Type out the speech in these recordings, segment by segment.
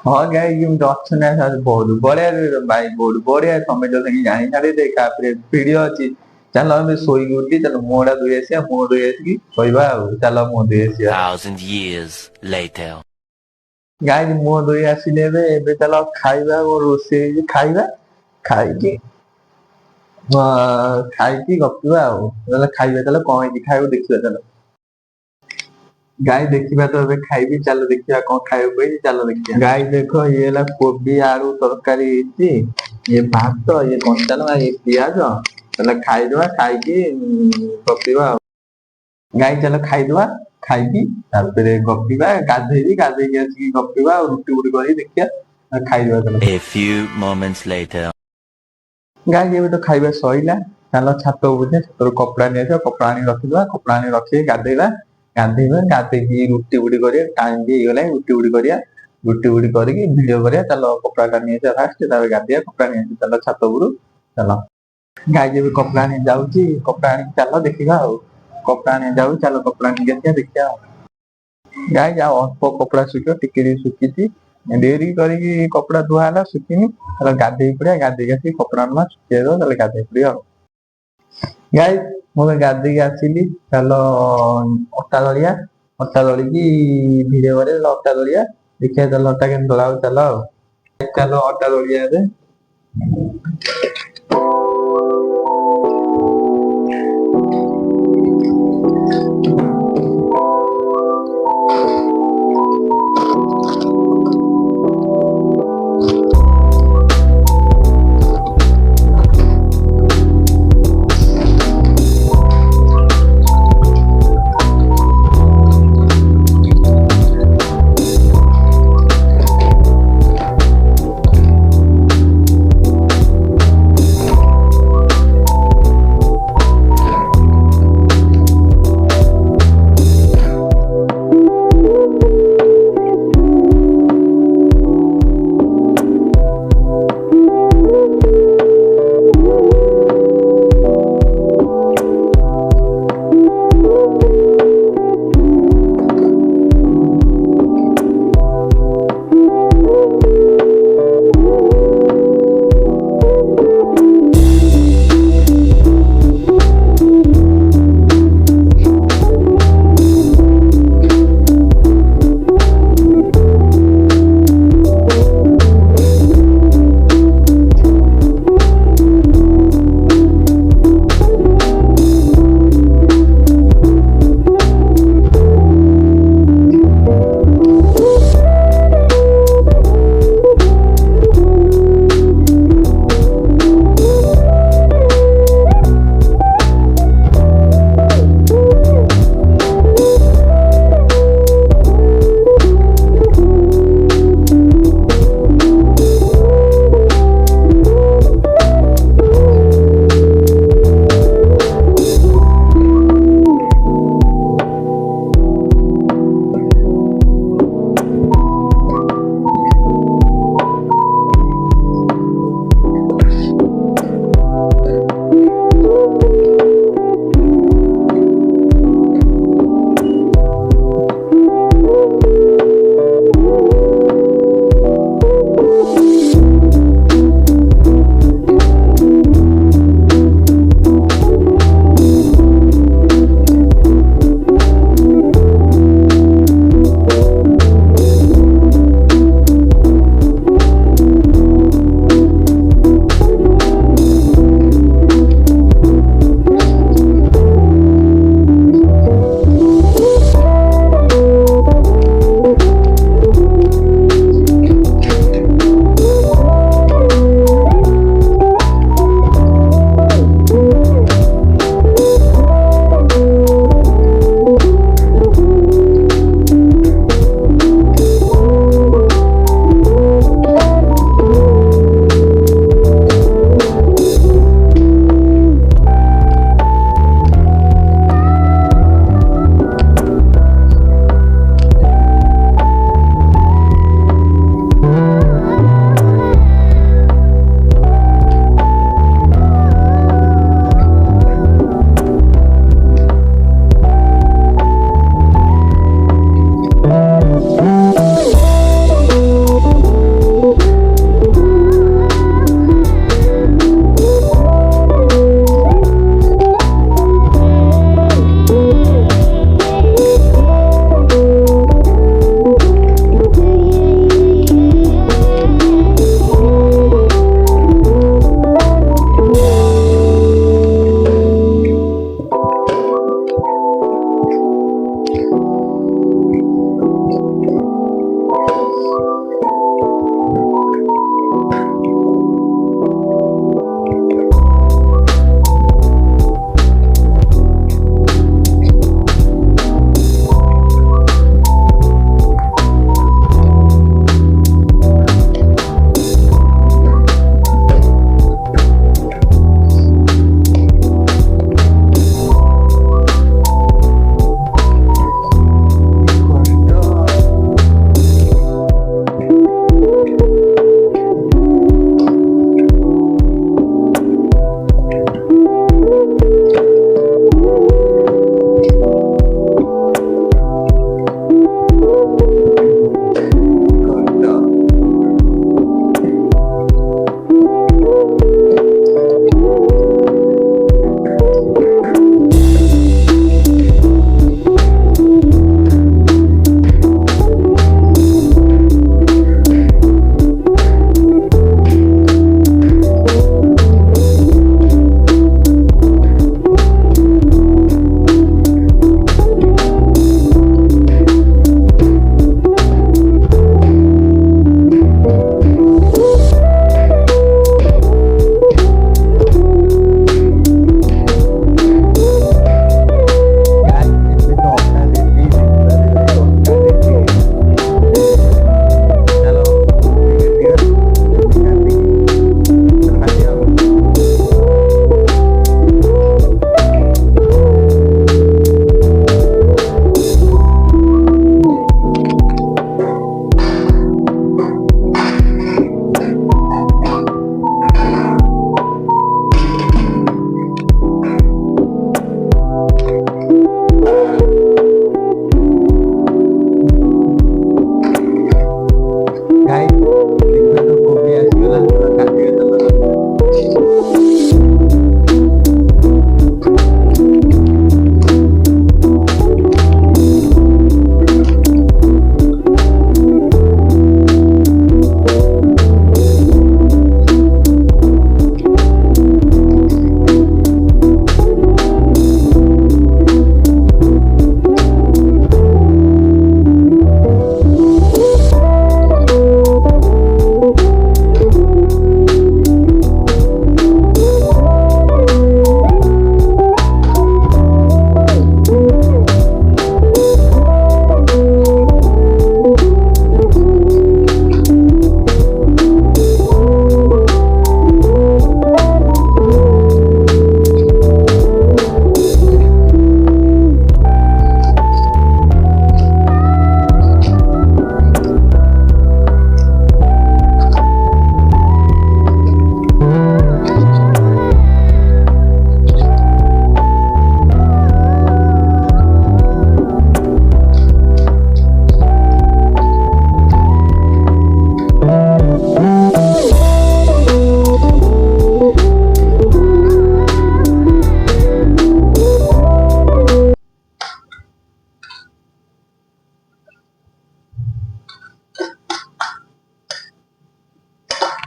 ହଁ ଗାଈ କେମିତି ଅଛୁ ନା ବହୁତ ବଢିଆ ଭାଇ ବହୁତ ବଢିଆ ତମେ ଯୋଉ ଜାଣି ଛାଡି ତାପରେ ଭିଡିଓ ଅଛି। ଚାଲ ଆମେ ଶୋଇକି ଉଠି ଚାଲ ମୁହଁ ଟା ଧୋଇ ଆସିବା ମୁହଁ ଧୋଇ ଆସିକି କହିବା ଆଉ ଚାଲ ମୁହଁ ଧୋଇ ଆସିବା। 1,000 years later. ଗାଈ ମୁହଁ ଧୋଇ ଆସିଲେ ଏବେ ଚାଲ ଖାଇବା ରୋଷେଇ ହେଇଛି ଖାଇବା ଖାଇକି ଖାଇକି ଗପିବା ଆଉ ଖାଇବା ଚାଲ କଣ ହେଇଛି ଖାଇବାକୁ ଦେଖିବା ଚାଲ। ଗାଈ ଦେଖିବା ତ ଏବେ ଖାଇବି ଚାଲ ଦେଖିବା କଣ ଖାଇବାକୁ ହେଇଛି ଚାଲ ଦେଖିବା। ଗାଈ ଦେଖ ଇଏ ହେଲା କୋବି ଆଳୁ ତରକାରୀ ହେଇଛି ଇଏ ଭାତ ଇଏ କଞ୍ଚା ଲଙ୍କା ଇଏ ପିଆଜ ତାହେଲେ ଖାଇଦବା ଖାଇକି ଗପିବା ଆଉ। ଗାଈ ଚାଲ ଖାଇଦବା ଖାଇକି ତାପରେ ଗପିବା ଗାଧେଇବି ଗାଧେଇକି ଆସିକି ଗପିବା ଆଉ ରୁଟି ଫୁଟି କରିକି ଦେଖିବା ଖାଇଦବା ଚାଲ। A few moments later. ଗାଈ ଏବେ ତ ଖାଇବା ସଇଲା ଚାଲ ଛାତ ଉପରକୁ ଛାତରୁ କପଡା ନେଇଆସିବା କପଡା ଆଣି ରଖିଦବା କପଡା ଆଣି ରଖିକି ଗାଧେଇବା ଗାଧେଇକି ରୁଟି ଫୁଟି କରିବା ଟାଇମ ବି ହେଇଗଲାଣି ରୁଟି ଫୁଟି କରିବା। ରୁଟି ଫୁଟି କରିକି ଭିଡିଓ କରିବା ଚାଲ କପଡା ଟା ନେଇଆସିବା ଫାଷ୍ଟ ତାପରେ ଗାଧେଇବା କପଡା ନେଇଆସିବା ଚାଲ ଛାତ ଉପରୁ ଚାଲ। ଗାଈ ଏବେ କପଡା ଆଣି ଯାଉଛି କପଡା ଆଣିକି ଚାଲ ଦେଖିବା ଆଉ। କପଡା ଆଣିବାକୁ ଯାଉଛି ଚାଲ କପଡା ନେଇକି ଆସିବା ଦେଖିବା ଆଉ। ଗାଈ ଆଉ ଅଳ୍ପ କପଡା ଶୁଖିବ ଟିକେ ଟିକେ ଶୁଖିଛି ଡେରି କରିକି କପଡା ଧୁଆ ହେଲା ଶୁଖିନି ତାହେଲେ ଗାଧେଇ ପଡିଆ ଗାଧେଇକି ଆସିକି କପଡା ନବା ଶୁଖେଇଦବା ତାହେଲେ ଗାଧେଇ ପଡିବା ଆଉ। ଗାଈ ମୁଁ ଗାଧେଇକି ଆସିଲି ଚାଲ ଅଟା ଦଳିଆ ଅଟା ଦଳିକି ଭିଡିଓ କରିବା ଅଟା ଦଳିଆ ଦେଖିବା ଚାଲ ଅଟା କେମିତି ଦଳା ହଉଛି ଚାଲ ଆଉ। ଚାଲ ଅଟା ଦଳିଆ ଏବେ।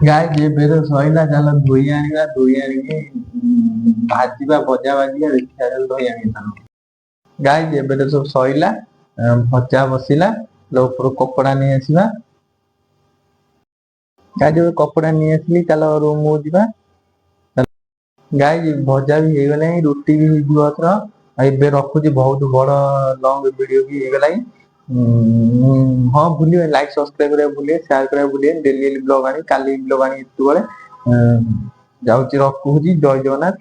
ଗାଈ ଏବେ ତ ସଇଲା ଚାଲ ଧୋଇ ଆଣିବା ଧୋଇ ଆଣିକି ଭାଜିବା ଭଜା ଭାଜିବା ଦେଖିବା ଧୋଇ ଆଣିବା ଗାଈ ଏବେ ତ ସବୁ ସଇଲା ଭଜା ବସିଲା ଉପରୁ କପଡା ନେଇ ଆସିବା ଗାଈ କପଡା ନେଇ ଆସିଲି ଚାଲ ରୁମ ଯିବା ଗାଈ ଭଜା ବି ହେଇଗଲାଣି ରୁଟି ବି ହେଇଯିବ ଏଥର ଏବେ ରଖୁଛି ବହୁତ ବଡ ଲଙ୍ଗ ଭିଡିଓ ବି ହେଇଗଲାଣି ହଁ ଭୁଲିବେ ଲାଇକ୍ ସବସ୍କ୍ରାଇବ କରିବାକୁ ଭୁଲିବେ ସେୟାର କରିବାକୁ ଭୁଲିବେ ଡେଲି ବ୍ଲଗ ଆଣି କାଲି ବ୍ଲଗ ଆଣି ଏତେବେଳେ ଯାଉଛି ରଖୁଛି ଜୟ ଜଗନ୍ନାଥ।